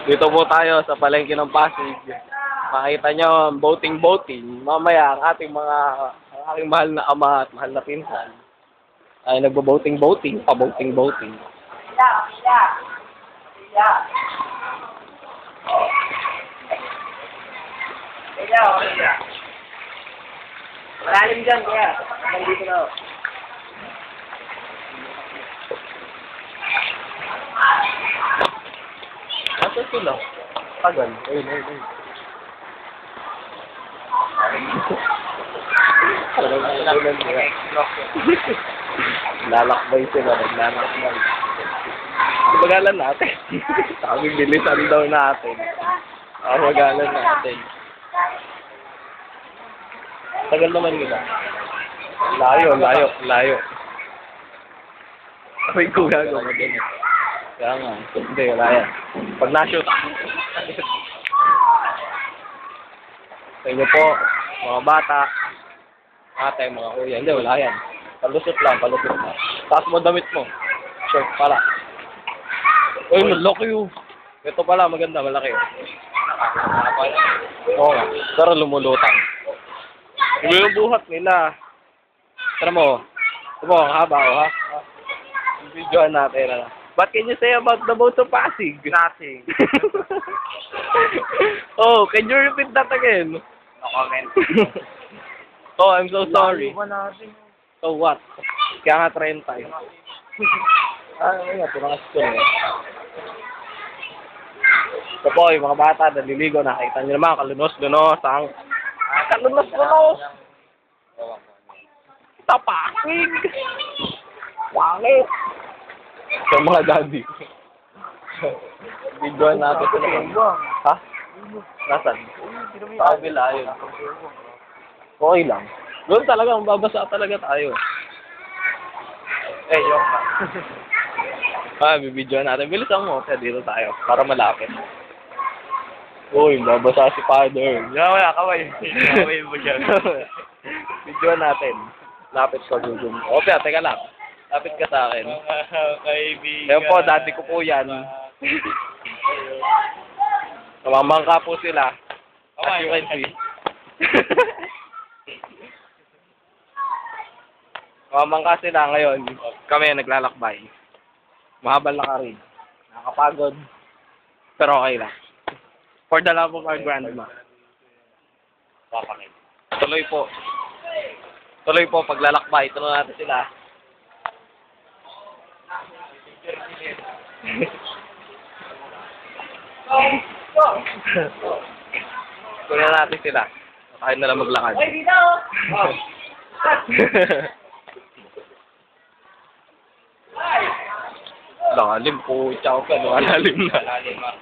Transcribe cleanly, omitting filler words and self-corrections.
Dito po tayo sa palengke ng Pasig. Makita nyo ang boating. Mamaya ang ating ang aking mahal na ama at mahal na pinsan ay nagbo-boating, pa-boating. Malalim dyan, kaya. Nandito na. Asa sila? Tagal. Ayun. Lalakbay sila, naglalakbay. Magalan natin. Sabi, bilisan daw natin. Magalan natin. Tagal naman nila. Layo. May gumagawa din. Kaya nga, hindi, wala yan. Pag na-shoot. Sa inyo po, mga bata, ate, mga kuya, hindi, wala yan. Palusot lang. Taas mo damit mo. Short pala. Uy, malaki yun. Ito pala, maganda, malaki. Oo nga, pero lumulutang. Hindi yung buhat nila. Tara mo, ang haba, ha? Videoan natin, What can you say about the boat of Pasig? Nothing. Oh, can you repeat that again? No comment. Oh, I'm so sorry. Natin. So what? Kaya nga 30. Nga, pinangas ko na. Ito po, yung mga bata, naliligo, nakita nyo naman, kalunos-lunos, kalunos-lunos! Sa Pasig! Wangit! Sa mga daddy. Videoan natin sila. Ha? Nasaan? Sa kabila, yun. Okay lang. Doon talaga, mababasa talaga tayo. Yung Bibidyoan natin. Bilisan mo. Kaya dito tayo. Para malapit. Uy, babasa si Father. wala kamay. Kamay mo dyan. Videoan natin. Lapit ka, Google. Okay, teka lang. Lapit ka sa akin. Kaibigan. Ayun po, daddy ko po yan. Namamangka po sila. As you can see. Namamangka sila ngayon. Kami naglalakbay. Mahabal na ka rin. Nakakapagod. Pero okay lang. For the love of our grandma. Tuloy po, paglalakbay. Tuloy natin sila. Tuloy natin sila. Tayo na lang maglakad. Ay, dito! Lalim po. Ciao ka. Lalim na.